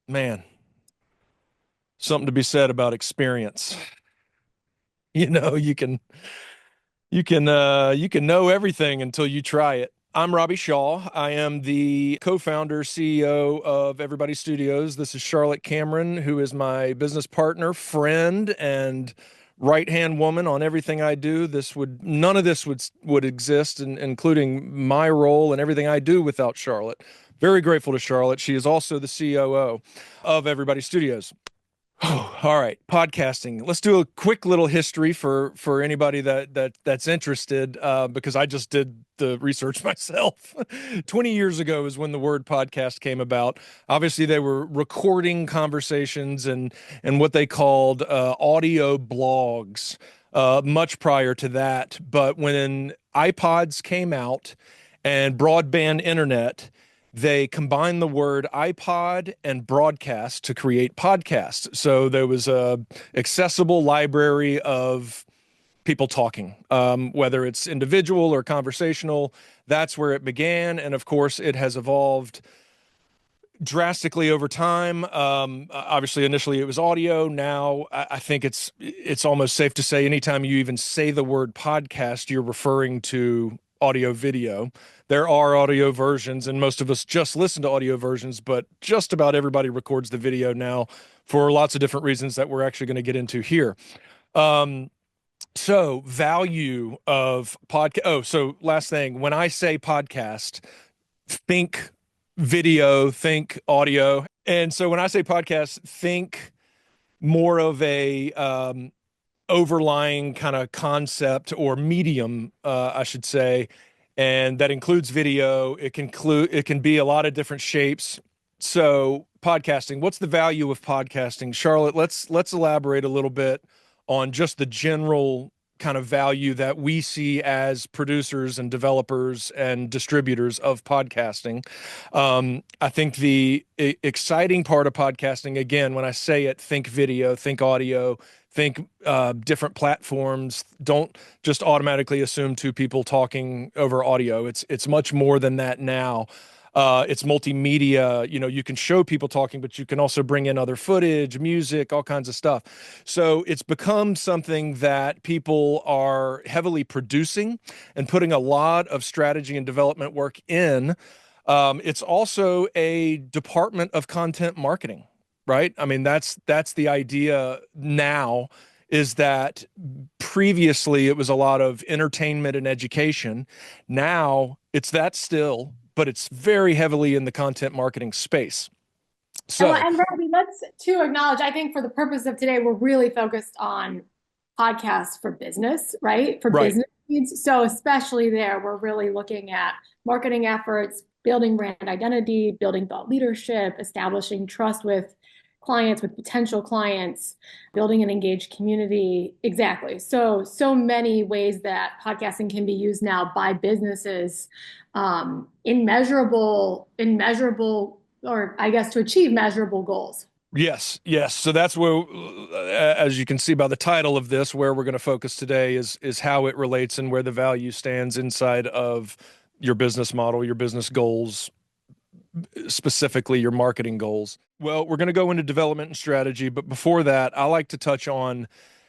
Man, something to be said about experience. You can know everything until you try it. I'm Robbie Shaw. I am the co-founder, CEO of Everybody Studios. This is Charlotte Cameron, who is my business partner, friend, and right-hand woman on everything I do. None of this would exist, including my role and everything I do without Charlotte. Very grateful to Charlotte. She is also the COO of Everybody Studios. All right, podcasting. Let's do a quick little history for anybody that's interested, because I just did the research myself. 20 years ago is when the word podcast came about. Obviously, they were recording conversations and what they called audio blogs much prior to that. But when iPods came out and broadband internet, they combined the word iPod and broadcast to create podcasts. So there was a accessible library of people talking, whether it's individual or conversational. That's where it began, and of course, it has evolved drastically over time. Obviously, initially it was audio. Now I think it's almost safe to say anytime you even say the word podcast, you're referring to audio video. There are audio versions, and most of us just listen to audio versions, but just about everybody records the video now for lots of different reasons that we're actually going to get into here. Um, so value of podcast. Oh, so last thing, when I say podcast, think video, think audio. And so when I say podcast, think more of a overlying kind of concept or medium, I should say, and that includes video. It can be a lot of different shapes. So podcasting, what's the value of podcasting? Charlotte, let's elaborate a little bit on just the general kind of value that we see as producers and developers and distributors of podcasting. I think the exciting part of podcasting, again, when I say it, think video, think audio, think different platforms. Don't just automatically assume two people talking over audio. It's much more than that now. It's multimedia. You can show people talking, but you can also bring in other footage, music, all kinds of stuff. So it's become something that people are heavily producing and putting a lot of strategy and development work in. It's also a department of content marketing, right? I mean, that's the idea now, is that previously it was a lot of entertainment and education. Now it's that still, but it's very heavily in the content marketing space. And, So, and Robbie, let's to acknowledge, I think for the purpose of today, we're really focused on podcasts for business, right? For right. business needs. So especially there, we're really looking at marketing efforts, building brand identity, building thought leadership, establishing trust with clients, with potential clients, building an engaged community. Exactly. So many ways that podcasting can be used now by businesses in measurable, or I guess to achieve measurable goals. Yes, yes. So that's where, as you can see by the title of this, where we're going to focus today is how it relates and where the value stands inside of your business model, your business goals, specifically your marketing goals. Well, we're going to go into development and strategy, but before that, I like to touch on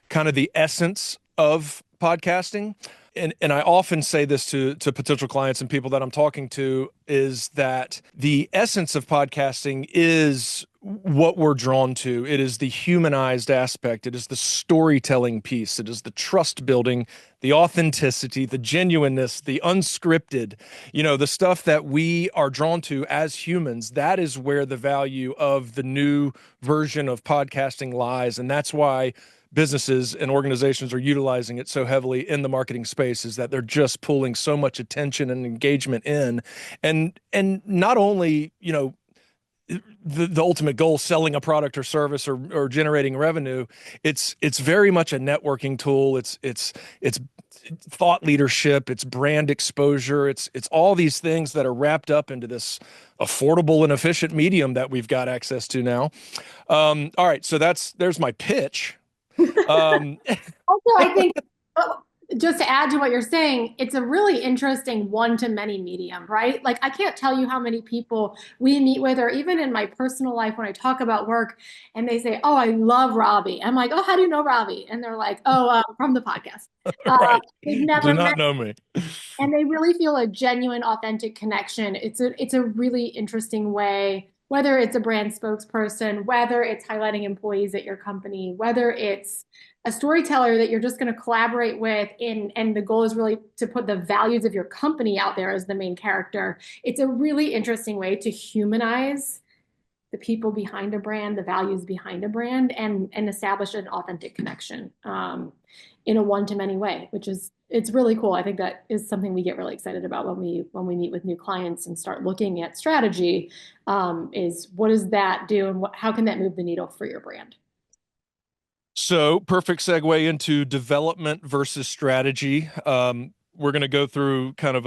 kind of the essence of podcasting. And I often say this to potential clients and people that I'm talking to, is that the essence of podcasting is what we're drawn to. It is the humanized aspect. It is the storytelling piece. It is the trust building, the authenticity, the genuineness, the unscripted, the stuff that we are drawn to as humans. That is where the value of the new version of podcasting lies. And that's why businesses and organizations are utilizing it so heavily in the marketing space, is that they're just pulling so much attention and engagement in. And not only, the ultimate goal, selling a product or service, or generating revenue. It's very much a networking tool. It's thought leadership, it's brand exposure, it's all these things that are wrapped up into this affordable and efficient medium that we've got access to now. All right, so there's my pitch. Um, Also, I think just to add to what you're saying, it's a really interesting one-to-many medium, right? Like I can't tell you how many people we meet with, or even in my personal life when I talk about work, and they say, "Oh, I love Robbie." I'm like, "Oh, how do you know Robbie?" And they're like, "Oh, from the podcast." Right. They've Do never not met, know me. and they really feel a genuine, authentic connection. It's a really interesting way, whether it's a brand spokesperson, whether it's highlighting employees at your company, whether it's a storyteller that you're just going to collaborate with in, and the goal is really to put the values of your company out there as the main character. It's a really interesting way to humanize the people behind a brand, the values behind a brand, and establish an authentic connection in a one-to-many way, which is it's really cool. I think that is something we get really excited about when we meet with new clients and start looking at strategy. Is what does that do, and how can that move the needle for your brand? So, perfect segue into development versus strategy. We're going to go through kind of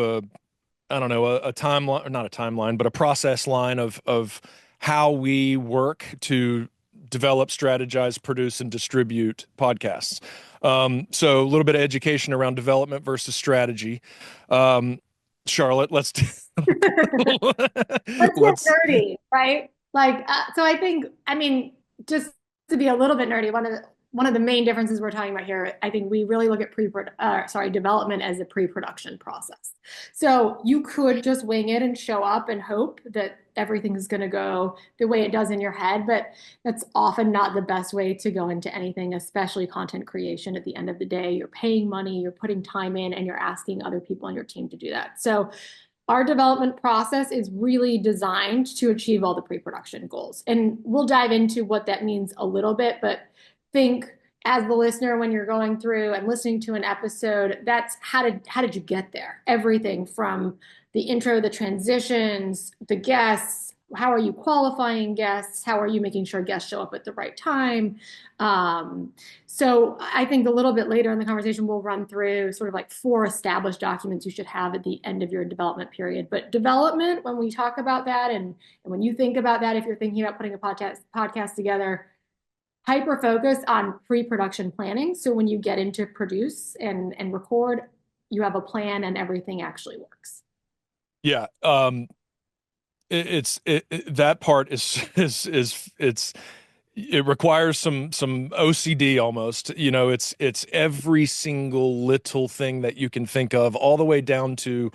I don't know, a timeline, or not a timeline, but a process line of how we work to develop, strategize, produce, and distribute podcasts. So, a little bit of education around development versus strategy. Um, Charlotte, Let's get let's nerdy, right? Like, so I think, I mean, just to be a little bit nerdy, one of the main differences we're talking about here, I think we really look at development as a pre-production process. So you could just wing it and show up and hope that everything is going to go the way it does in your head, but that's often not the best way to go into anything, especially content creation. At the end of the day, you're paying money, you're putting time in, and you're asking other people on your team to do that. So our development process is really designed to achieve all the pre-production goals. And we'll dive into what that means a little bit, but think as the listener when you're going through and listening to an episode, that's how did you get there? Everything from the intro, the transitions, the guests, how are you qualifying guests? How are you making sure guests show up at the right time? Um, so I think a little bit later in the conversation, we'll run through sort of like 4 established documents you should have at the end of your development period. But development, when we talk about that, and when you think about that, if you're thinking about putting a podcast together, hyper focus on pre-production planning. So when you get into produce and record, you have a plan and everything actually works. yeah. That part is it requires some OCD almost. You know, it's every single little thing that you can think of, all the way down to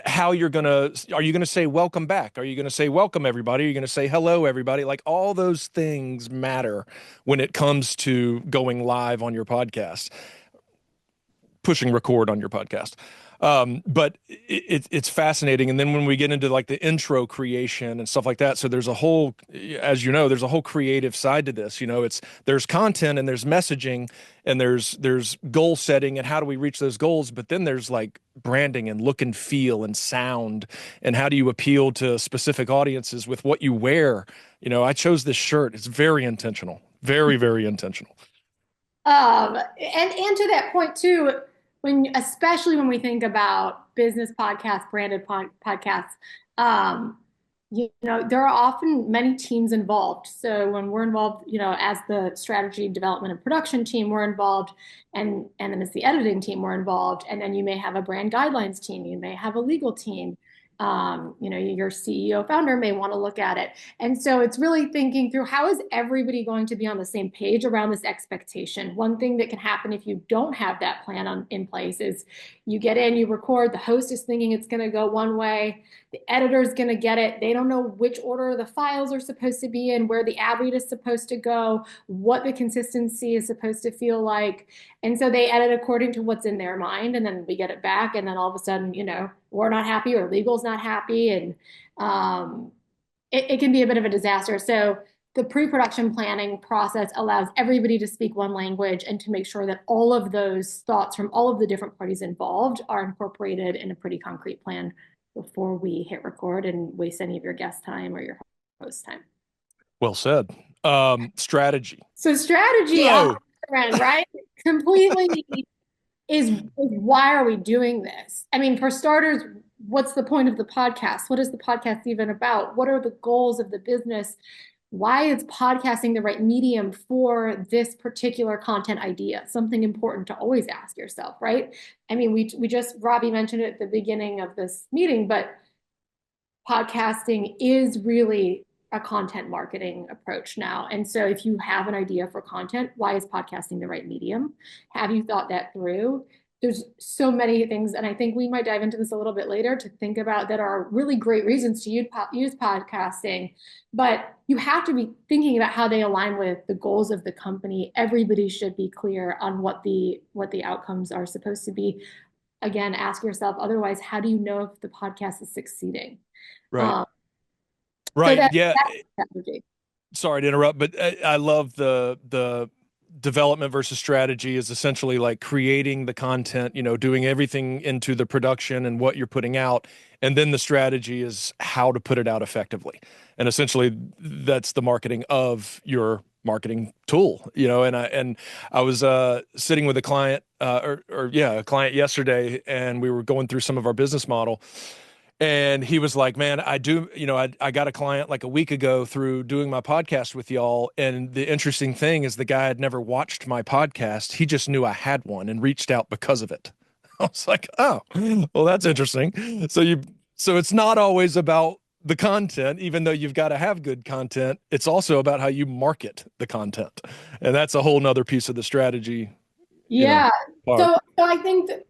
how you're gonna are you gonna say welcome back? Are you gonna say welcome everybody? Are you gonna say hello everybody? Like all those things matter when it comes to going live on your podcast, pushing record on your podcast. But it's fascinating. And then when we get into like the intro creation and stuff like that, so there's a whole, as you know, there's a whole creative side to this. You know, there's content and there's messaging and there's goal setting and how do we reach those goals. But then there's like branding and look and feel and sound and how do you appeal to specific audiences with what you wear. You know, I chose this shirt. It's very intentional, very, very intentional. And to that point too, especially when we think about business podcasts, branded podcasts, um, there are often many teams involved. So when we're involved, as the strategy development and production team, we're involved, and then as the editing team, we're involved, and then you may have a brand guidelines team, you may have a legal team. Your CEO founder may want to look at it. And so it's really thinking through how is everybody going to be on the same page around this expectation. One thing that can happen if you don't have that plan in place is you get in, you record, the host is thinking it's going to go one way, the editor is going to get it. They don't know which order the files are supposed to be in, where the ad read is supposed to go, what the consistency is supposed to feel like. And so they edit according to what's in their mind, and then we get it back, and then all of a sudden, we're not happy or legal's not happy, and it can be a bit of a disaster. So the pre-production planning process allows everybody to speak one language and to make sure that all of those thoughts from all of the different parties involved are incorporated in a pretty concrete plan before we hit record and waste any of your guest time or your host time. Well said. Strategy. So strategy, Whoa. right? Completely is why are we doing this? I mean, for starters, what's the point of the podcast? What is the podcast even about? What are the goals of the business? Why is podcasting the right medium for this particular content idea? Something important to always ask yourself, right? I mean, we just Robbie mentioned it at the beginning of this meeting, but podcasting is really a content marketing approach now. And so if you have an idea for content, why is podcasting the right medium? Have you thought that through? There's so many things, and I think we might dive into this a little bit later to think about that are really great reasons to use podcasting. But you have to be thinking about how they align with the goals of the company. Everybody should be clear on what the outcomes are supposed to be. Again, ask yourself, otherwise, how do you know if the podcast is succeeding? Right. Um, so Right. Yeah. that's strategy. Sorry to interrupt, but I love the development versus strategy is essentially like creating the content, doing everything into the production and what you're putting out, and then the strategy is how to put it out effectively. And essentially that's the marketing of your marketing tool, and I was sitting with a client or yeah, a client yesterday, and we were going through some of our business model. And he was like, man, I got a client like a week ago through doing my podcast with y'all. And the interesting thing is the guy had never watched my podcast. He just knew I had one and reached out because of it. I was like, oh, well, that's interesting. So it's not always about the content, even though you've got to have good content. It's also about how you market the content. And that's a whole nother piece of the strategy, Yeah. part. So I think that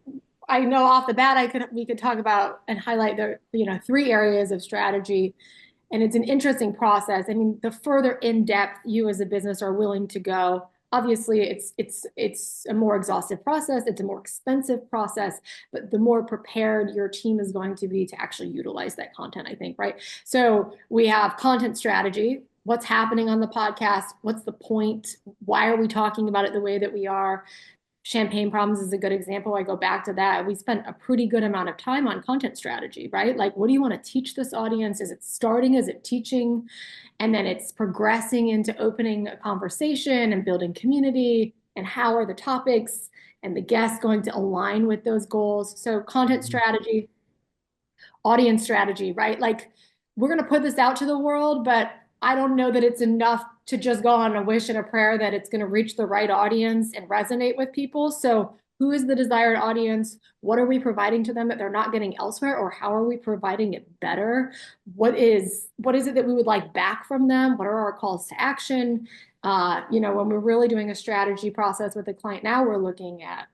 I know off the bat we could talk about and highlight the three areas of strategy. And it's an interesting process. I mean, the further in depth you as a business are willing to go, obviously it's a more exhaustive process, it's a more expensive process, but the more prepared your team is going to be to actually utilize that content, I think, right? So we have content strategy. What's happening on the podcast? What's the point? Why are we talking about it the way that we are? Champagne Problems is a good example. I go back to that. We spent a pretty good amount of time on content strategy, right? Like, what do you want to teach this audience? Is it starting? Is it teaching? And then it's progressing into opening a conversation and building community. And how are the topics and the guests going to align with those goals? So, content strategy, audience strategy, right? Like, we're going to put this out to the world, but I don't know that it's enough to just go on a wish and a prayer that it's going to reach the right audience and resonate with people. So, who is the desired audience? What are we providing to them that they're not getting elsewhere, or how are we providing it better? What is it that we would like back from them? What are our calls to action? When we're really doing a strategy process with a client now, we're looking at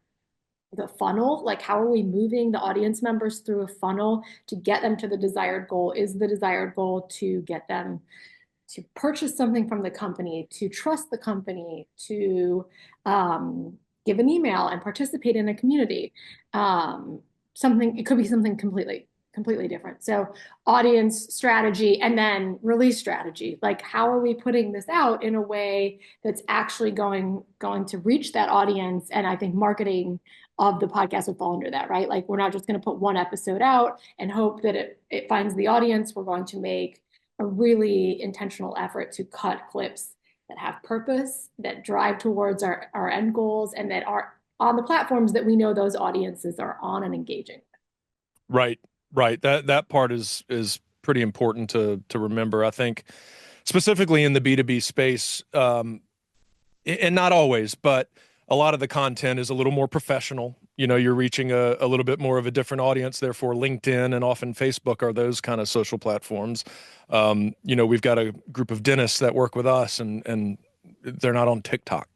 the funnel, like how are we moving the audience members through a funnel to get them to the desired goal? Is the desired goal to get them to purchase something from the company, to trust the company, to give an email and participate in a community? It could be something completely different. So audience strategy and then release strategy. Like, how are we putting this out in a way that's actually going to reach that audience? And I think marketing of the podcast would fall under that, right? Like, we're not just going to put one episode out and hope that it finds the audience. We're going to make a really intentional effort to cut clips that have purpose, that drive towards our end goals, and that are on the platforms that we know those audiences are on and engaging. Right, right. That part is pretty important to remember. I think specifically in the B2B space, and not always, but a lot of the content is a little more professional. You're reaching a little bit more of a different audience. Therefore, LinkedIn and often Facebook are those kind of social platforms. We've got a group of dentists that work with us, and they're not on TikTok.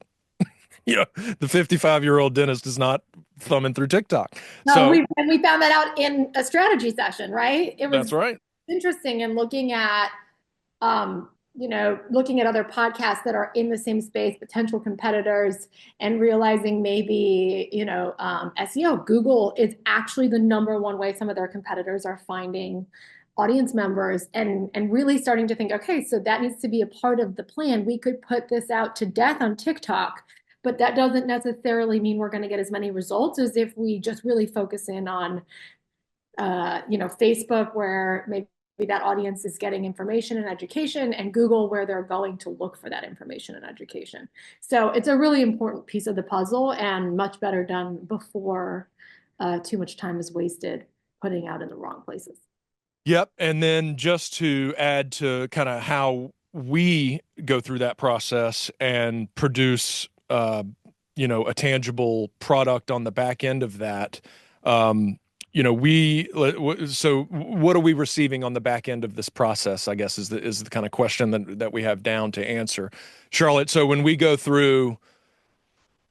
The 55-year-old dentist is not thumbing through TikTok. No, So we found that out in a strategy session, right? It that's was right. interesting and looking at other podcasts that are in the same space, potential competitors, and realizing maybe, SEO, Google is actually the number one way some of their competitors are finding audience members, and really starting to think, okay, so that needs to be a part of the plan. We could put this out to death on TikTok, but that doesn't necessarily mean we're going to get as many results as if we just really focus in on Facebook, where maybe that audience is getting information and education, and Google, where they're going to look for that information and education. So it's a really important piece of the puzzle, and much better done before too much time is wasted putting out in the wrong places. Yep. And then just to add to kind of how we go through that process and produce, a tangible product on the back end of that. Um, so what are we receiving on the back end of this process, I guess is the kind of question that we have down to answer. Charlotte, so when we go through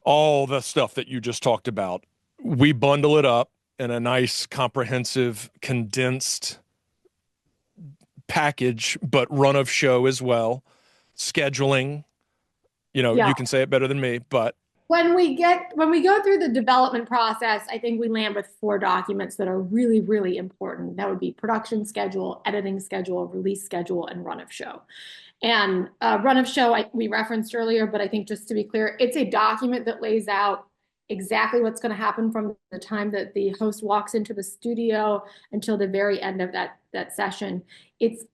all the stuff that you just talked about, we bundle it up in a nice, comprehensive, condensed package, but run of show as well. Scheduling, Yeah. you can say it better than me, but When we go through the development process, I think we land with four documents that are really, really important. That would be production schedule, editing schedule, release schedule, and run of show. And run of show, we referenced earlier, but I think just to be clear, it's a document that lays out exactly what's going to happen from the time that the host walks into the studio until the very end of that session. It's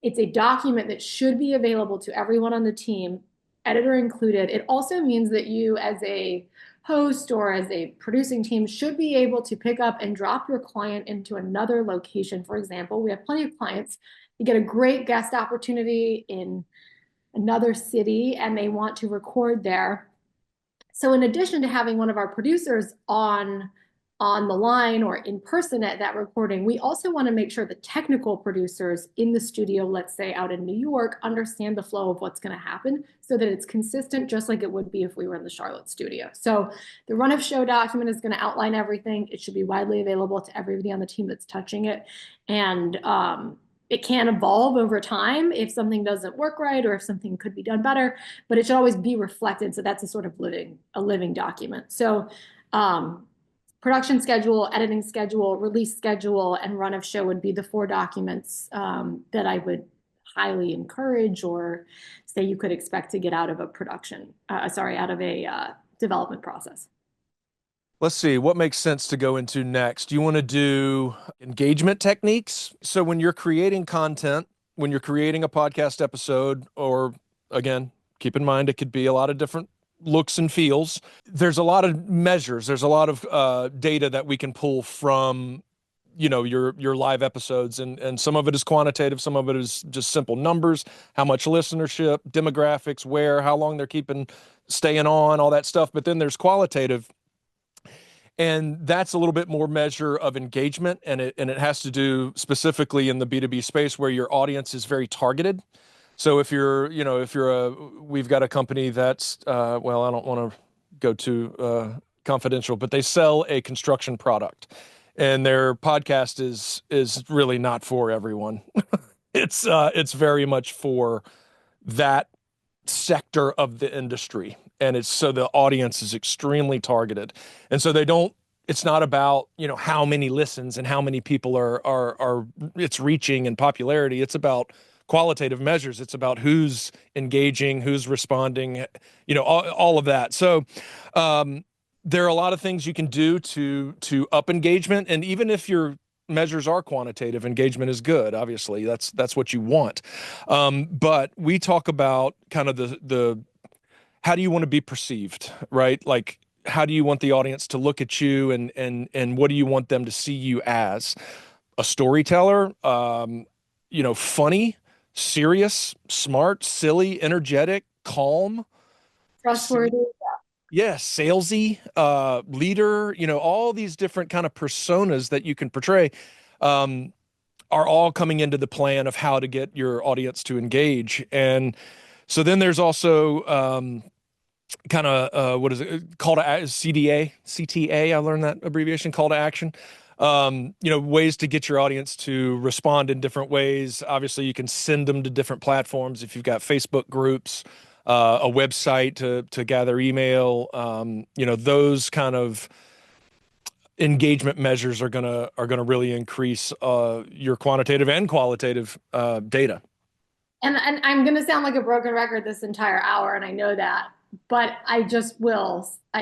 it's a document that should be available to everyone on the team, editor included. It also means that you, as a host or as a producing team, should be able to pick up and drop your client into another location. For example, we have plenty of clients that get a great guest opportunity in another city and they want to record there. So in addition to having one of our producers on the line or in person at that recording, we also want to make sure the technical producers in the studio, let's say out in New York, understand the flow of what's going to happen so that it's consistent, just like it would be if we were in the Charlotte studio. So the run of show document is going to outline everything. It should be widely available to everybody on the team that's touching it. And it can evolve over time if something doesn't work right or if something could be done better, but it should always be reflected. So that's a sort of living document. So production schedule, editing schedule, release schedule, and run of show would be the four documents that I would highly encourage or say you could expect to get out of a out of a development process. let's see what makes sense to go into next. Do you want to do engagement techniques? So when you're creating content, when you're creating a podcast episode, or again, keep in mind it could be a lot of different looks and feels. There's a lot of measures. There's a lot of data that we can pull from your live episodes, and some of it is quantitative, some of it is just simple numbers, how much listenership, demographics, where, how long they're staying on, all that stuff. But then there's qualitative, and that's a little bit more measure of engagement, and it has to do specifically in the B2B space where your audience is very targeted. So we've got a company that's well, I don't want to go too confidential, but they sell a construction product, and their podcast is really not for everyone. It's very much for that sector of the industry, and it's so the audience is extremely targeted, and so they don't. It's not about how many listens and how many people are it's reaching in popularity. It's about qualitative measures. It's about who's engaging, who's responding, all of that. So there are a lot of things you can do to up engagement, and even if your measures are quantitative, engagement is good. Obviously, that's what you want. But we talk about kind of the how do you want to be perceived, right? Like, how do you want the audience to look at you, and what do you want them to see you as? A storyteller, funny, serious, smart, silly, energetic, calm, Trustworthy. yeah, salesy, leader, all these different kind of personas that you can portray, um, are all coming into the plan of how to get your audience to engage. And so then there's also kind of what is it, call to CTA. I learned that abbreviation, call to action. Ways to get your audience to respond in different ways. Obviously, you can send them to different platforms if you've got Facebook groups, a website to gather email. Those kind of engagement measures are gonna really increase your quantitative and qualitative data. And I'm going to sound like a broken record this entire hour, and I know that, but I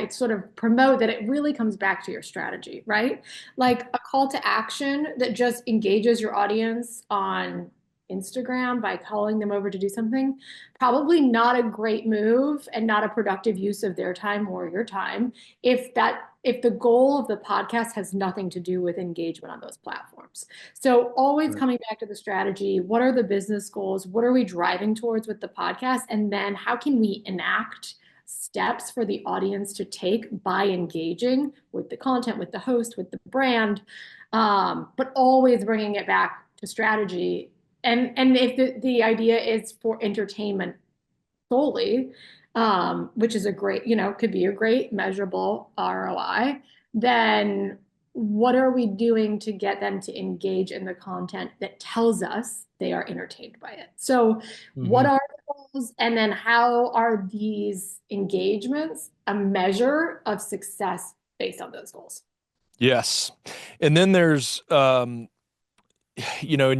sort of promote that it really comes back to your strategy, right? Like a call to action that just engages your audience on Instagram by calling them over to do something, probably not a great move and not a productive use of their time or your time if the goal of the podcast has nothing to do with engagement on those platforms. So always Right. coming back to the strategy, what are the business goals? What are we driving towards with the podcast? And then how can we enact steps for the audience to take by engaging with the content, with the host, with the brand, but always bringing it back to strategy. And if the idea is for entertainment solely, which is a great, could be a great measurable ROI, then what are we doing to get them to engage in the content that tells us they are entertained by it? So, what Hmm. are the goals? And then how are these engagements a measure of success based on those goals? Yes. And then there's and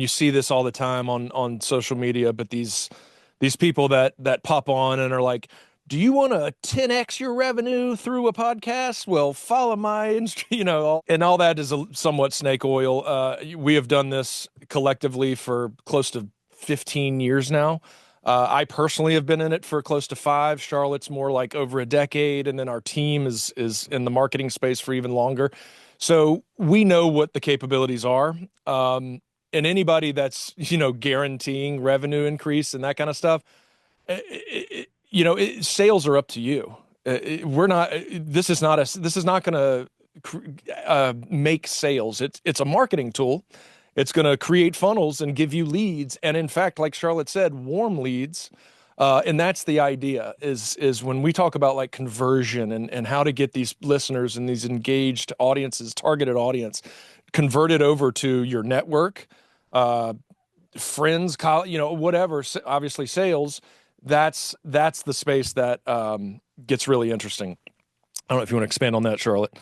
you see this all the time on social media, but these people that pop on and are like, do you want to 10x your revenue through a podcast? Well, follow my and all that is somewhat snake oil. We have done this collectively for close to 15 years now. I personally have been in it for close to five. Charlotte's more like over a decade, and then our team is in the marketing space for even longer. So we know what the capabilities are. And anybody that's guaranteeing revenue increase and that kind of stuff, sales are up to you. We're not. This is not going to make sales. It's a marketing tool. It's going to create funnels and give you leads. And in fact, like Charlotte said, warm leads. And that's the idea is when we talk about like conversion and how to get these listeners and these engaged audiences, targeted audience, converted over to your network, uh, friends, whatever, obviously sales. That's the space that gets really interesting. I don't know if you want to expand on that, Charlotte.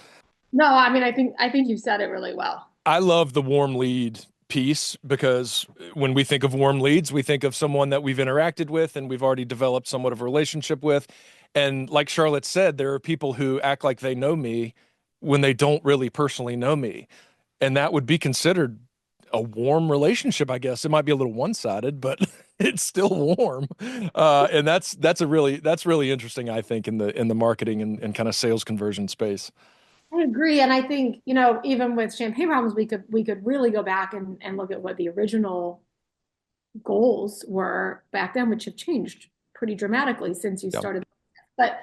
No, I mean, I think you said it really well. I love the warm lead piece because when we think of warm leads, we think of someone that we've interacted with and we've already developed somewhat of a relationship with. And like Charlotte said, there are people who act like they know me when they don't really personally know me. And that would be considered a warm relationship, I guess. It might be a little one-sided, but it's still warm. And that's really interesting, I think, in the marketing and kind of sales conversion space. I agree. And I think, even with champagne problems, we could really go back and look at what the original goals were back then, which have changed pretty dramatically since you Yeah. started. But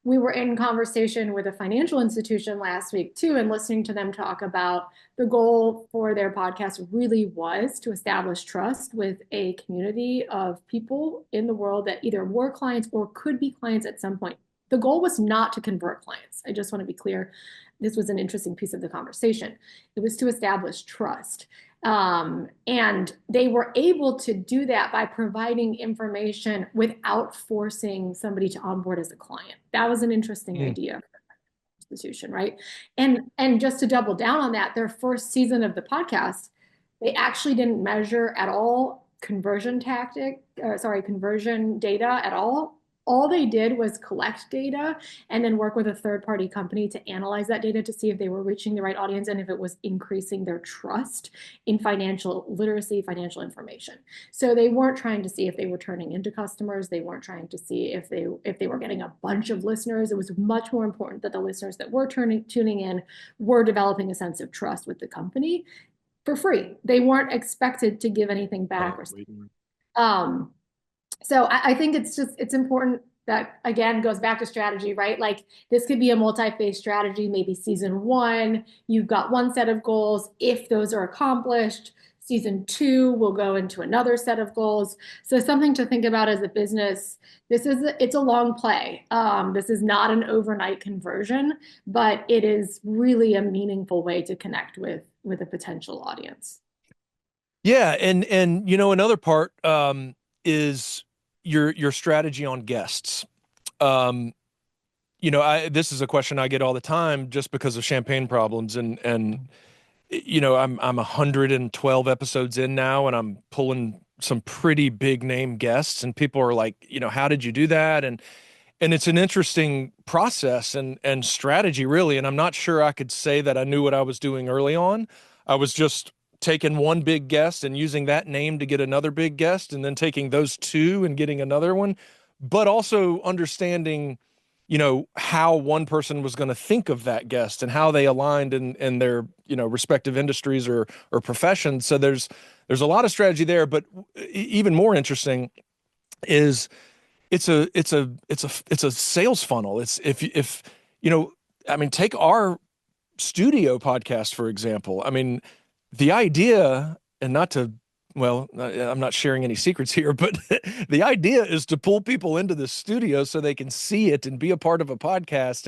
we were in conversation with a financial institution last week too, and listening to them talk about the goal for their podcast really was to establish trust with a community of people in the world that either were clients or could be clients at some point. The goal was not to convert clients. I just want to be clear. This was an interesting piece of the conversation. It was to establish trust. And they were able to do that by providing information without forcing somebody to onboard as a client. That was an interesting Mm. idea for the institution, right? And just to double down on that, their first season of the podcast, they actually didn't measure at all conversion data at all. All they did was collect data and then work with a third party company to analyze that data to see if they were reaching the right audience and if it was increasing their trust in financial literacy, financial information. So they weren't trying to see if they were turning into customers. They weren't trying to see if they were getting a bunch of listeners. It was much more important that the listeners that were tuning in were developing a sense of trust with the company for free. They weren't expected to give anything back or um, so I think it's important that again goes back to strategy, right? Like this could be a multi-phase strategy. Maybe season one, you've got one set of goals. If those are accomplished, season two will go into another set of goals. So something to think about as a business. It's a long play. This is not an overnight conversion, but it is really a meaningful way to connect with a potential audience. Yeah, and another part is your strategy on guests. Um, this is a question I get all the time just because of champagne problems and I'm 112 episodes in now and I'm pulling some pretty big name guests and people are like, how did you do that? And it's an interesting process and strategy really, and I'm not sure I could say that I knew what I was doing early on. I was just taking one big guest and using that name to get another big guest, and then taking those two and getting another one, but also understanding, how one person was going to think of that guest and how they aligned in their, respective industries or professions. So there's a lot of strategy there, but even more interesting is it's a sales funnel. It's if I mean, take our studio podcast, for example. I mean, the idea, and not to, well, I'm not sharing any secrets here, but the idea is to pull people into the studio so they can see it and be a part of a podcast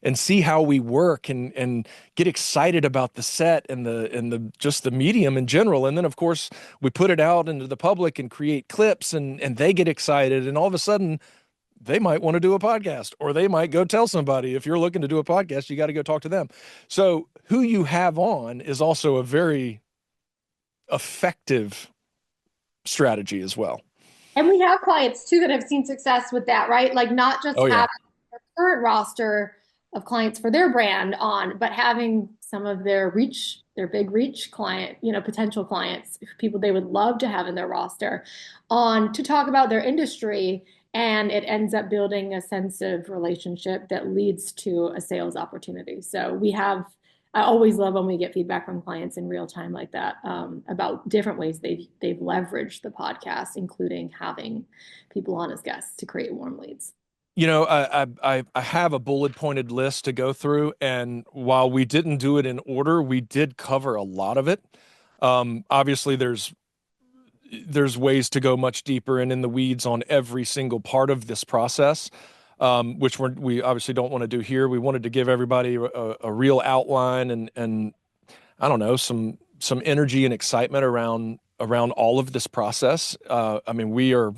and see how we work and get excited about the set and the just the medium in general. And then of course we put it out into the public and create clips and they get excited, and all of a sudden they might want to do a podcast, or they might go tell somebody. If you're looking to do a podcast, you got to go talk to them. So who you have on is also a very effective strategy as well. And we have clients too that have seen success with that, right? Like not just Oh yeah. having their current roster of clients for their brand on, but having some of their reach, their big reach client, potential clients, people they would love to have in their roster on to talk about their industry. And it ends up building a sense of relationship that leads to a sales opportunity. So I always love when we get feedback from clients in real time like that, about different ways they've leveraged the podcast, including having people on as guests to create warm leads. I have a bullet pointed list to go through, and while we didn't do it in order, we did cover a lot of it. Obviously, there's ways to go much deeper and in the weeds on every single part of this process, which we obviously don't want to do here. We wanted to give everybody a real outline and I don't know, some energy and excitement around all of this process. I mean, we are,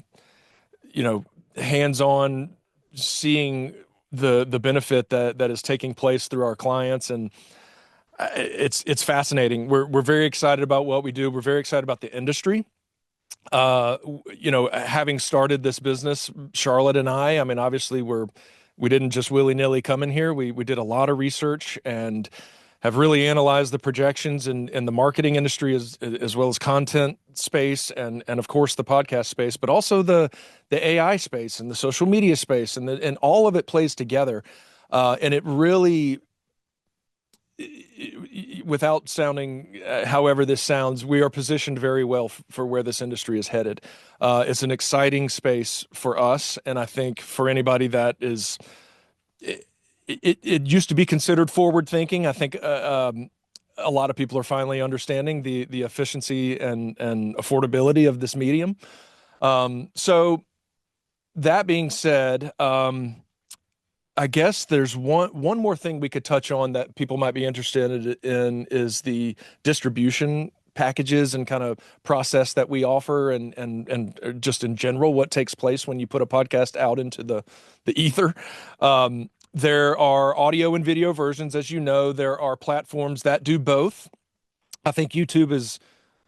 hands on, seeing the benefit that is taking place through our clients, and it's fascinating. We're very excited about what we do. We're very excited about the industry. Having started this business, Charlotte and I mean, obviously we didn't just willy-nilly come in here. We did a lot of research and have really analyzed the projections in the marketing industry as well as content space and of course the podcast space, but also the AI space and the social media space, and all of it plays together. And it really, without sounding, however this sounds, we are positioned very well for where this industry is headed. It's an exciting space for us, and I think for anybody that is, it used to be considered forward thinking. I think a lot of people are finally understanding the efficiency and affordability of this medium. So that being said, I guess there's one more thing we could touch on that people might be interested in is the distribution packages and kind of process that we offer, and just in general what takes place when you put a podcast out into the ether. There are audio and video versions, as you know. There are platforms that do both. I think YouTube is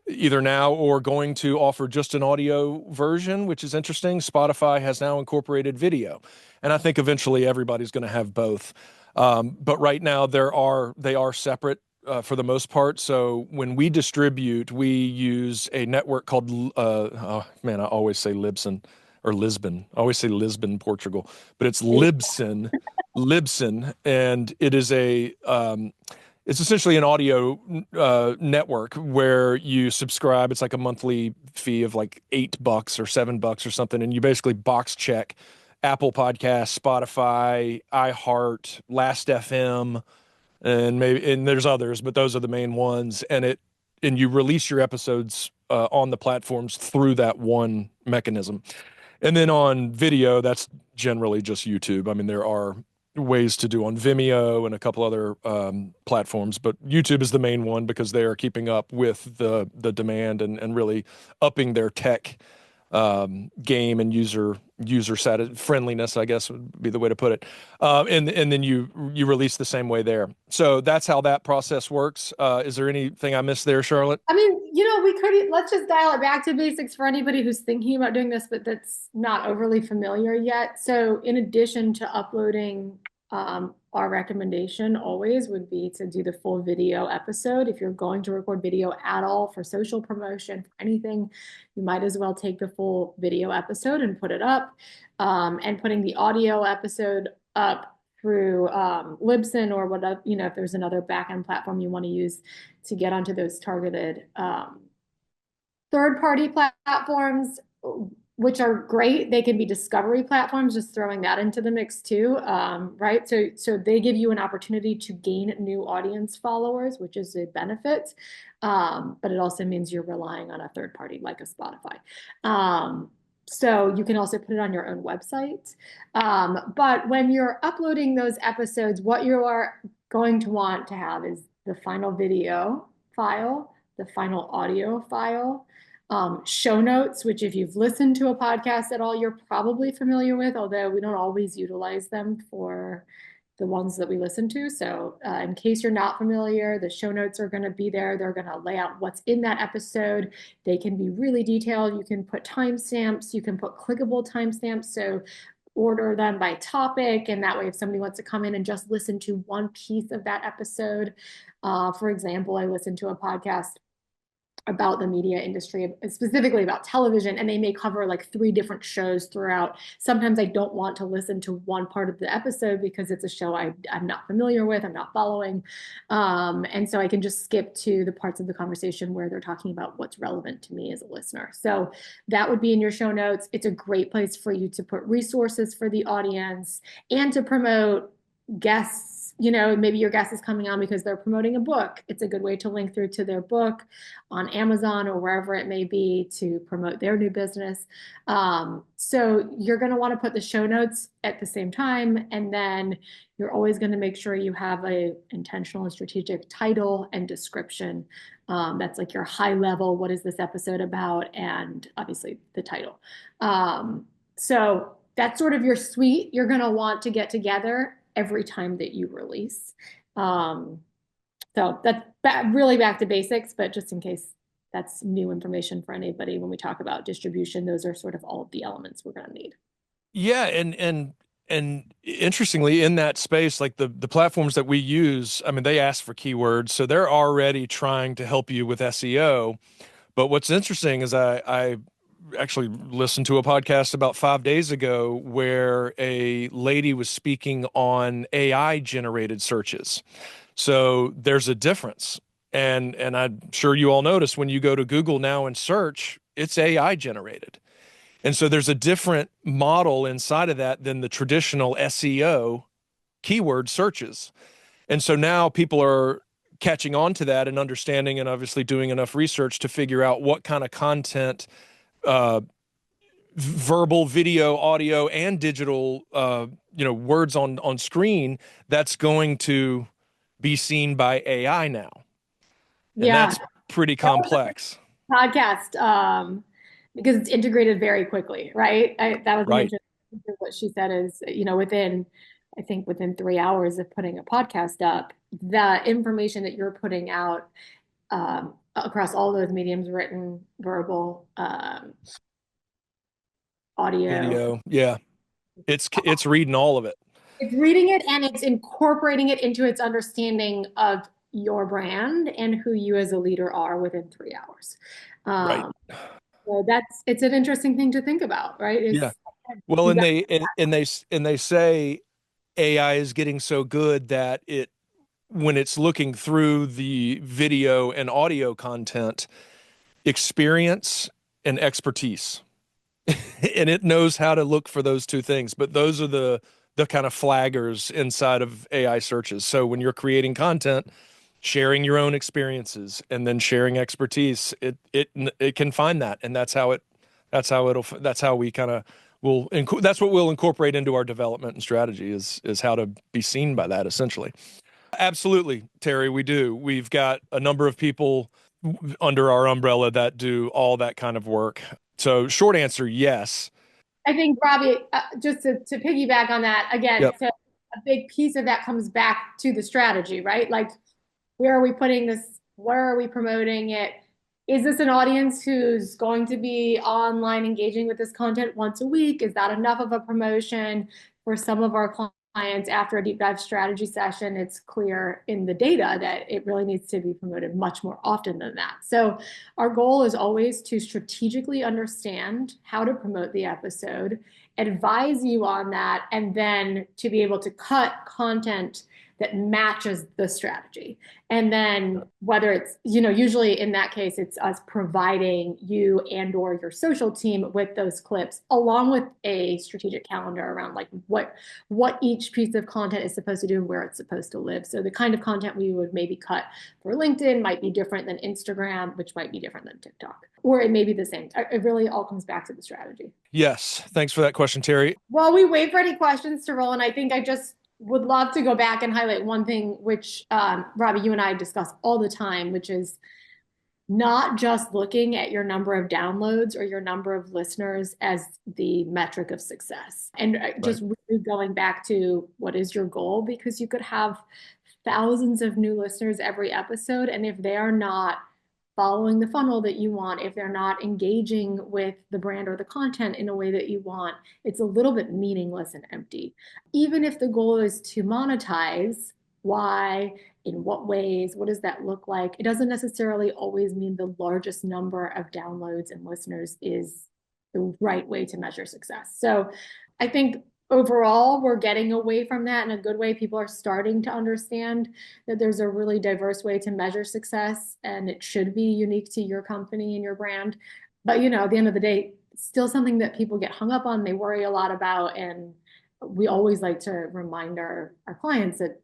either now or going to offer just an audio version, which is interesting. Spotify has now incorporated video, and I think eventually everybody's going to have both. But right now they are separate for the most part. So when we distribute, we use a network called oh man, I always say Libsyn or Lisbon. I always say Lisbon, Portugal, but it's Libsyn, Libsyn, and it is it's essentially an audio network where you subscribe. It's like a monthly fee of like $8 or $7 or something, and you basically box check Apple Podcasts, Spotify, iHeart, Last FM, and there's others, but those are the main ones. And you release your episodes on the platforms through that one mechanism. And then on video, that's generally just YouTube. I mean, there are ways to do on Vimeo and a couple other platforms, but YouTube is the main one because they are keeping up with the demand and really upping their tech game and user friendliness, I guess would be the way to put it. And then you release the same way there. So that's how that process works. Is there anything I missed there, Charlotte? I mean, let's just dial it back to basics for anybody who's thinking about doing this, but that's not overly familiar yet. So, in addition to uploading Our recommendation always would be to do the full video episode. If you're going to record video at all for social promotion, for anything, you might as well take the full video episode and put it up. And putting the audio episode up through Libsyn or whatever, if there's another backend platform you want to use to get onto those targeted third-party platforms, which are great. They can be discovery platforms, just throwing that into the mix too, right? So they give you an opportunity to gain new audience followers, which is a benefit, but it also means you're relying on a third party like a Spotify. So you can also put it on your own website. But when you're uploading those episodes, what you are going to want to have is the final video file, the final audio file, show notes, which if you've listened to a podcast at all, you're probably familiar with, although we don't always utilize them for the ones that we listen to. So in case you're not familiar, the show notes are going to be there. They're going to lay out what's in that episode. They can be really detailed. You can put timestamps. You can put clickable timestamps. So order them by topic. And that way, if somebody wants to come in and just listen to one piece of that episode, for example, I listened to a podcast about the media industry, specifically about television, and they may cover like 3 different shows throughout. Sometimes I don't want to listen to one part of the episode because it's a show I'm not familiar with, I'm not following. And so I can just skip to the parts of the conversation where they're talking about what's relevant to me as a listener. So that would be in your show notes. It's a great place for you to put resources for the audience and to promote guests. Maybe your guest is coming on because they're promoting a book. It's a good way to link through to their book on Amazon or wherever it may be to promote their new business. So you're going to want to put the show notes at the same time. And then you're always going to make sure you have a intentional and strategic title and description. That's like your high level, what is this episode about? And obviously the title. So that's sort of your suite you're going to want to get together every time that you release. So that's really back to basics, but just in case that's new information for anybody, when we talk about distribution, those are sort of all of the elements we're going to need. Yeah, and interestingly, in that space, like the platforms that we use, I mean, they ask for keywords, so they're already trying to help you with SEO. But what's interesting is I actually listened to a podcast about 5 days ago where a lady was speaking on AI generated searches. So there's a difference. And I'm sure you all notice when you go to Google now and search, it's AI generated. And so there's a different model inside of that than the traditional SEO keyword searches. And so now people are catching on to that and understanding and obviously doing enough research to figure out what kind of content, uh, verbal, video, audio, and digital, words on screen that's going to be seen by AI now. And Yeah, that's pretty that was complex. a podcast because it's integrated very quickly, right? That was an Right. interesting what she said is, within 3 hours of putting a podcast up, the information that you're putting out across all those mediums, written, verbal, audio. Video. Yeah. It's reading all of it. It's reading it and it's incorporating it into its understanding of your brand and who you as a leader are within 3 hours. Right. So it's an interesting thing to think about, right? Yeah. Well, You and got they say AI is getting so good that it when it's looking through the video and audio content, experience and expertise. And it knows how to look for those 2 things. But those are the kind of flaggers inside of AI searches. So when you're creating content, sharing your own experiences and then sharing expertise, it can find that, and that's how we kind of that's what we'll incorporate into our development and strategy is how to be seen by that essentially. Absolutely, Terry, we do. We've got a number of people under our umbrella that do all that kind of work. So short answer, yes. I think, Robbie, just to piggyback on that again, Yep. so a big piece of that comes back to the strategy, right? Like, where are we putting this? Where are we promoting it? Is this an audience who's going to be online engaging with this content once a week? Is that enough of a promotion for some of our clients? clients after a deep dive strategy session, it's clear in the data that it really needs to be promoted much more often than that. So our goal is always to strategically understand how to promote the episode, advise you on that, and then to be able to cut content that matches the strategy. And then whether it's, usually in that case, it's us providing you and or your social team with those clips along with a strategic calendar around like what each piece of content is supposed to do and where it's supposed to live. So the kind of content we would maybe cut for LinkedIn might be different than Instagram, which might be different than TikTok, or it may be the same. It really all comes back to the strategy. Yes. Thanks for that question, Terry. While we wait for any questions to roll, and I think I just would love to go back and highlight one thing, which Robbie, you and I discuss all the time, which is not just looking at your number of downloads or your number of listeners as the metric of success. And just really going back to what is your goal, because you could have thousands of new listeners every episode. And if they are not following the funnel that you want, if they're not engaging with the brand or the content in a way that you want, it's a little bit meaningless and empty. Even if the goal is to monetize, why, in what ways, what does that look like? It doesn't necessarily always mean the largest number of downloads and listeners is the right way to measure success. So I think overall, we're getting away from that in a good way. People are starting to understand that there's a really diverse way to measure success, and it should be unique to your company and your brand. But, at the end of the day, it's still something that people get hung up on, they worry a lot about. And we always like to remind our clients that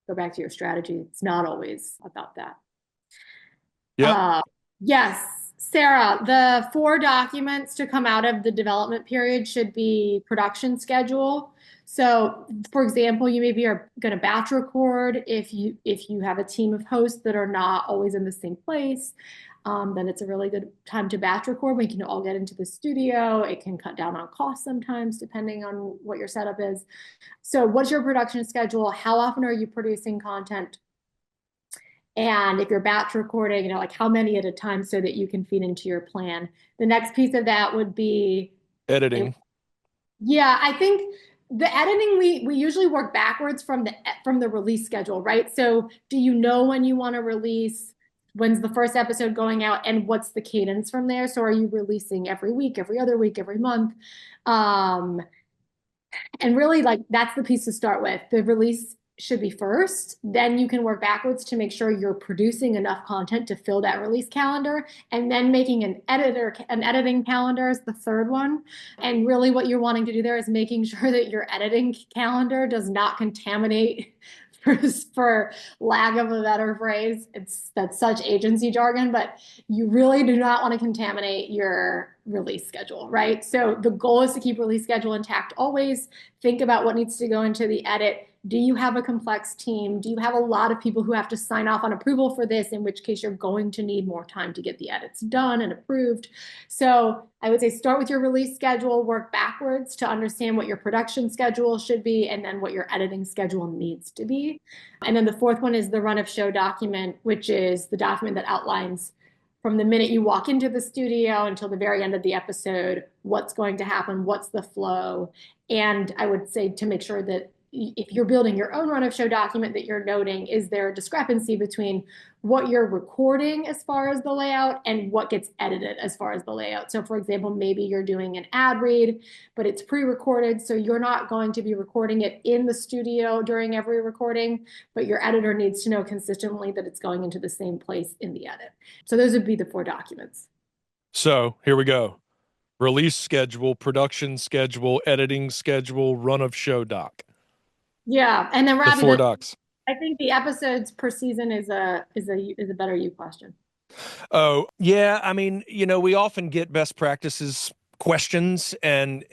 go back to your strategy. It's not always about that. Yep. Yes. Sarah, the 4 documents to come out of the development period should be production schedule. So, for example, you maybe are going to batch record if you have a team of hosts that are not always in the same place. Then it's a really good time to batch record. We can all get into the studio. It can cut down on costs sometimes, depending on what your setup is. So, what's your production schedule? How often are you producing content? And if you're batch recording, like how many at a time so that you can feed into your plan. The next piece of that would be editing. Yeah, I think the editing we usually work backwards from the release schedule, right? So do you know when you want to release? When's the first episode going out, and what's the cadence from there? So are you releasing every week, every other week, every month? And really, like, that's the piece to start with. The release should be first. Then you can work backwards to make sure you're producing enough content to fill that release calendar. And then making an editing calendar is the third one. And really what you're wanting to do there is making sure that your editing calendar does not contaminate, for lack of a better phrase. That's such agency jargon, but you really do not want to contaminate your release schedule, right? So the goal is to keep release schedule intact always. Think about what needs to go into the edit. Do you have a complex team? Do you have a lot of people who have to sign off on approval for this, in which case you're going to need more time to get the edits done and approved? So I would say start with your release schedule, work backwards to understand what your production schedule should be, and then what your editing schedule needs to be. And then the fourth one is the run of show document, which is the document that outlines from the minute you walk into the studio until the very end of the episode, what's going to happen, what's the flow. And I would say to make sure that if you're building your own run of show document, that you're noting, is there a discrepancy between what you're recording as far as the layout and what gets edited as far as the layout? So for example, maybe you're doing an ad read, but it's pre-recorded, so you're not going to be recording it in the studio during every recording, but your editor needs to know consistently that it's going into the same place in the edit. So those would be the 4 documents. So here we go. Release schedule, production schedule, editing schedule, run of show doc. Yeah, and then The Robbie, 4 docs. I think the episodes per season is a better you question. Oh, yeah. I mean, we often get best practices questions, and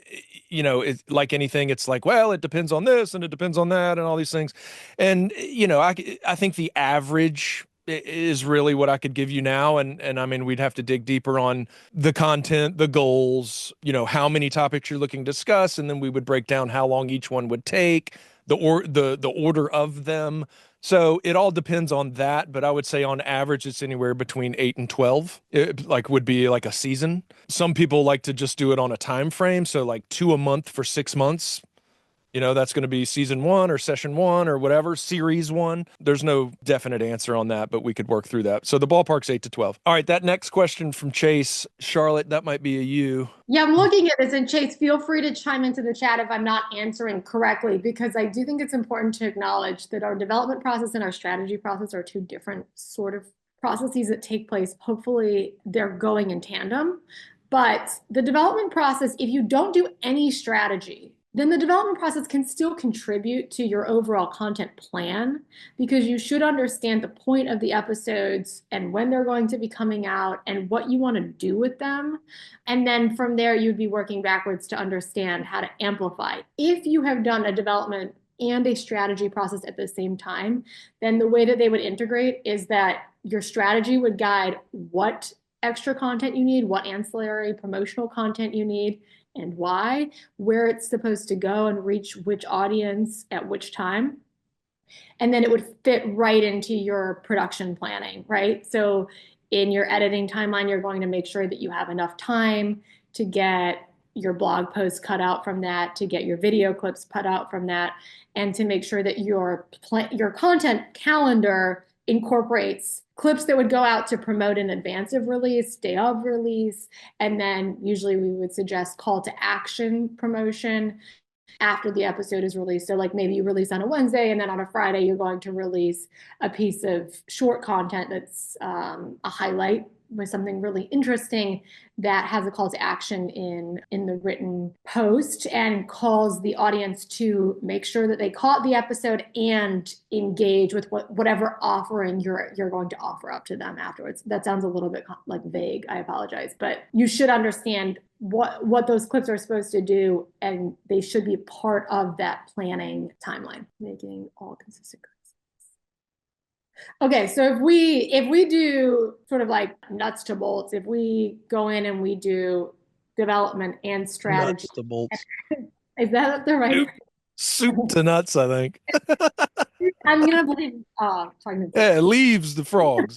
it's like anything, it's like, well, it depends on this and it depends on that and all these things. And I think the average is really what I could give you now. And I mean, we'd have to dig deeper on the content, the goals, how many topics you're looking to discuss, and then we would break down how long each one would take, the order of them. So it all depends on that, but I would say on average it's anywhere between 8 and 12. It would be like a season. Some people like to just do it on a time frame, so like 2 a month for 6 months. That's going to be season one or session one or whatever, series one. There's no definite answer on that, but we could work through that. So the ballpark's 8 to 12. All right, that next question from Chase, Charlotte, that might be a you. Yeah, I'm looking at this, and Chase, feel free to chime into the chat if I'm not answering correctly, because I do think it's important to acknowledge that our development process and our strategy process are two different sort of processes that take place. Hopefully, they're going in tandem. But the development process, if you don't do any strategy, then the development process can still contribute to your overall content plan, because you should understand the point of the episodes and when they're going to be coming out and what you want to do with them. And then from there, you'd be working backwards to understand how to amplify. If you have done a development and a strategy process at the same time, then the way that they would integrate is that your strategy would guide what extra content you need, what ancillary promotional content you need, and why, where it's supposed to go and reach which audience at which time. And then it would fit right into your production planning, right? So in your editing timeline, you're going to make sure that you have enough time to get your blog posts cut out from that, to get your video clips cut out from that, and to make sure that your content calendar incorporates clips that would go out to promote in advance of release, day of release, and then usually we would suggest call to action promotion after the episode is released. So like maybe you release on a Wednesday, and then on a Friday you're going to release a piece of short content that's a highlight with something really interesting that has a call to action in the written post, and calls the audience to make sure that they caught the episode and engage with whatever offering you're going to offer up to them afterwards. That sounds a little bit like vague. I apologize, but you should understand what those clips are supposed to do, and they should be part of that planning timeline, making all consistent. Okay, so if we do sort of like nuts to bolts, if we go in and we do development and strategy, Nuts to bolts. is that the right? Soup to nuts, I think. I'm gonna blame talking Yeah, it leaves the frogs.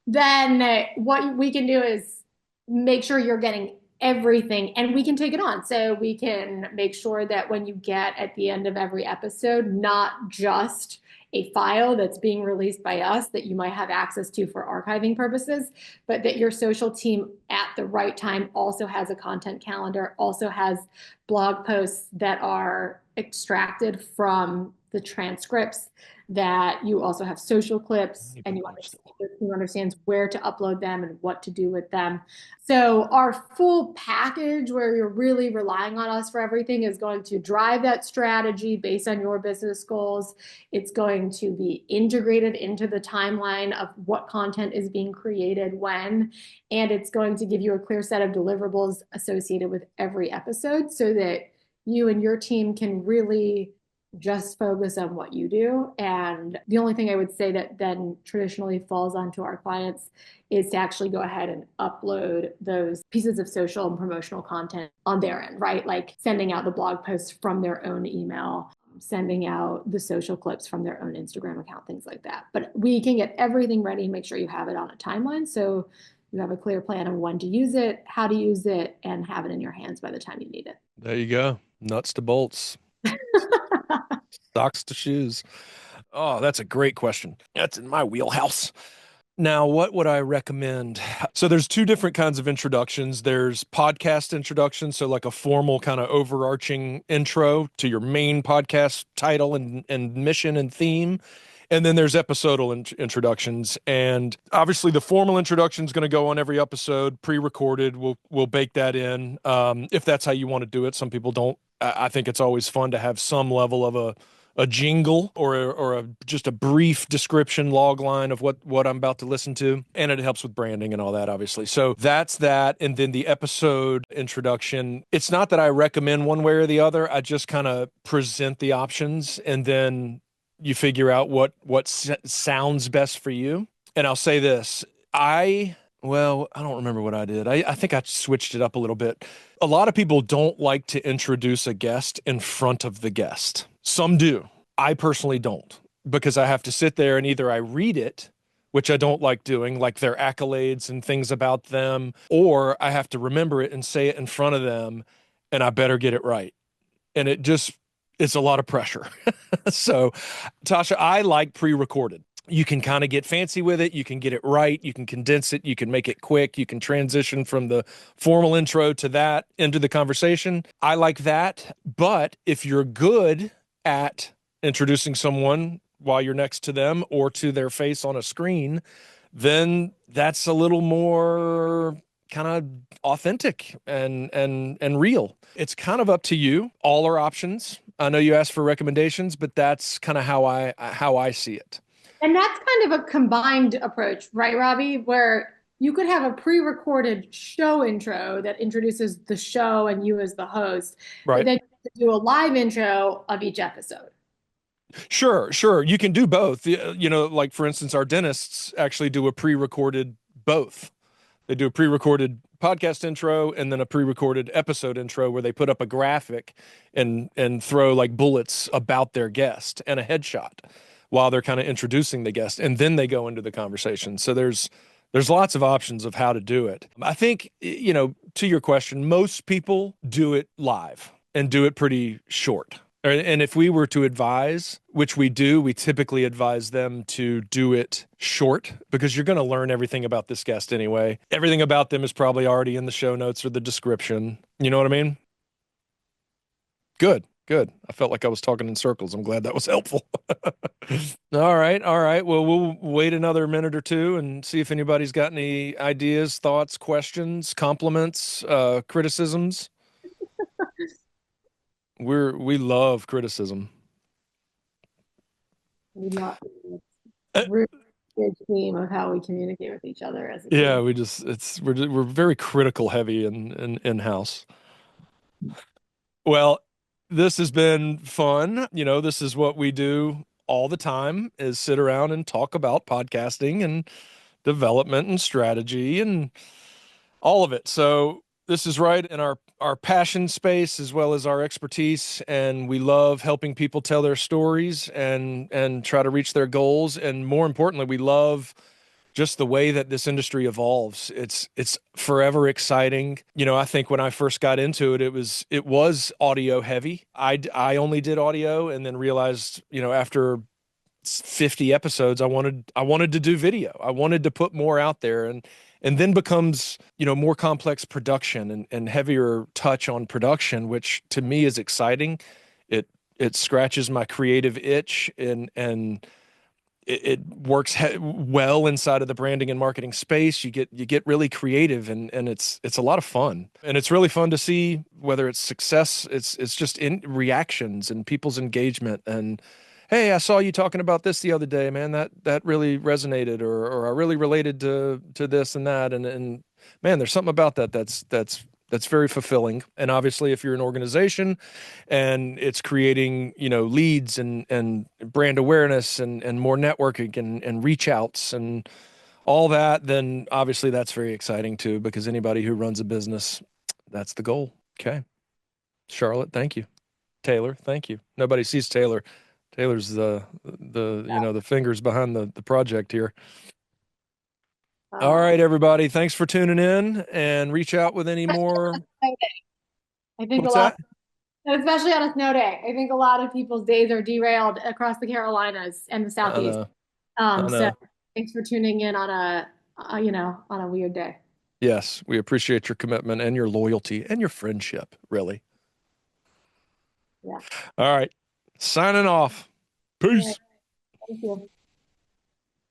then what we can do is make sure you're getting everything, and we can take it on. So we can make sure that when you get at the end of every episode, not just a file that's being released by us that you might have access to for archiving purposes, but that your social team at the right time also has a content calendar, also has blog posts that are extracted from the transcripts, that you also have social clips, and you understands where to upload them and what to do with them. So our full package, where you're really relying on us for everything, is going to drive that strategy based on your business goals. It's going to be integrated into the timeline of what content is being created when, and it's going to give you a clear set of deliverables associated with every episode, so that you and your team can really just focus on what you do. And the only thing I would say that then traditionally falls onto our clients is to actually go ahead and upload those pieces of social and promotional content on their end, right? Like sending out the blog posts from their own email, sending out the social clips from their own Instagram account, things like that. But we can get everything ready and make sure you have it on a timeline, so you have a clear plan of when to use it, how to use it, and have it in your hands by the time you need it. There you go. Nuts to bolts. Socks to shoes. Oh, that's a great question. That's in my wheelhouse. Now, what would I recommend? So there's two different kinds of introductions. There's podcast introduction, so like a formal kind of overarching intro to your main podcast title and mission and theme. And then there's episodal introductions. And obviously the formal introduction is going to go on every episode, pre-recorded. We'll bake that in if that's how you want to do it. Some people don't. I think it's always fun to have some level of a jingle or just a brief description log line of what I'm about to listen to. And it helps with branding and all that, obviously. So that's that. And then the episode introduction, it's not that I recommend one way or the other. I just kind of present the options, and then you figure out what sounds best for you. And I'll say this, well, I don't remember what I did. I think I switched it up a little bit. A lot of people don't like to introduce a guest in front of the guest. Some do. I personally don't, because I have to sit there and either I read it, which I don't like doing, like their accolades and things about them, or I have to remember it and say it in front of them, and I better get it right. and it's a lot of pressure. So, Tasha, I like pre-recorded. You can kind of get fancy with it. You can get it right. You can condense it. You can make it quick. You can transition from the formal intro to that into the conversation. I like that. But if you're good at introducing someone while you're next to them or to their face on a screen, then that's a little more kind of authentic and real. It's kind of up to you. All are options. I know you asked for recommendations, but that's kind of how I see it. And that's kind of a combined approach, right, Robbie? Where you could have a pre-recorded show intro that introduces the show and you as the host, but Right. then you do a live intro of each episode. Sure, sure. You can do both. Like for instance, our dentists actually do a pre-recorded both. They do a pre-recorded podcast intro and then a pre-recorded episode intro where they put up a graphic and throw like bullets about their guest and a headshot while they're kind of introducing the guest, and then they go into the conversation. So there's lots of options of how to do it. I think, to your question, most people do it live and do it pretty short. And if we were to advise, which we do, we typically advise them to do it short because you're going to learn everything about this guest anyway. Everything about them is probably already in the show notes or the description. You know what I mean? Good, good. I felt like I was talking in circles. I'm glad that was helpful. All right, all right. Well, we'll wait another minute or two and see if anybody's got any ideas, thoughts, questions, compliments, criticisms. We love criticism. We love Uh, really big theme of how we communicate with each other as a Yeah, team. we're very critical heavy in-house. Well, this has been fun. This is what we do all the time is sit around and talk about podcasting and development and strategy and all of it. So this is right in our passion space as well as our expertise, and we love helping people tell their stories and try to reach their goals. And more importantly, we love just the way that this industry evolves. It's forever exciting. I think when I first got into it, it was audio heavy. I only did audio and then realized, after 50 episodes, I wanted to do video. I wanted to put more out there, and then becomes, more complex production and heavier touch on production, which to me is exciting. It scratches my creative itch, and it works well inside of the branding and marketing space. You get really creative, and it's a lot of fun, and it's really fun to see whether it's success. It's just in reactions and people's engagement. And hey, I saw you talking about this the other day, man. That really resonated, or I really related to this and that, and man, there's something about that's very fulfilling. And obviously, if you're an organization and it's creating, leads and brand awareness and more networking and reach outs and all that, then obviously that's very exciting too, because anybody who runs a business, that's the goal. Okay. Charlotte, thank you. Taylor, thank you. Nobody sees Taylor. Taylor's the fingers behind the project here. All right, Um, everybody. Thanks for tuning in, and reach out with any more. I think a What's lot, that? and especially on a snow day, I think a lot of people's days are derailed across the Carolinas and the I Southeast. know. I So know. thanks for tuning in on on a weird day. Yes, we appreciate your commitment and your loyalty and your friendship, really. Yeah. All right. Signing off. All right. Peace. Thank you.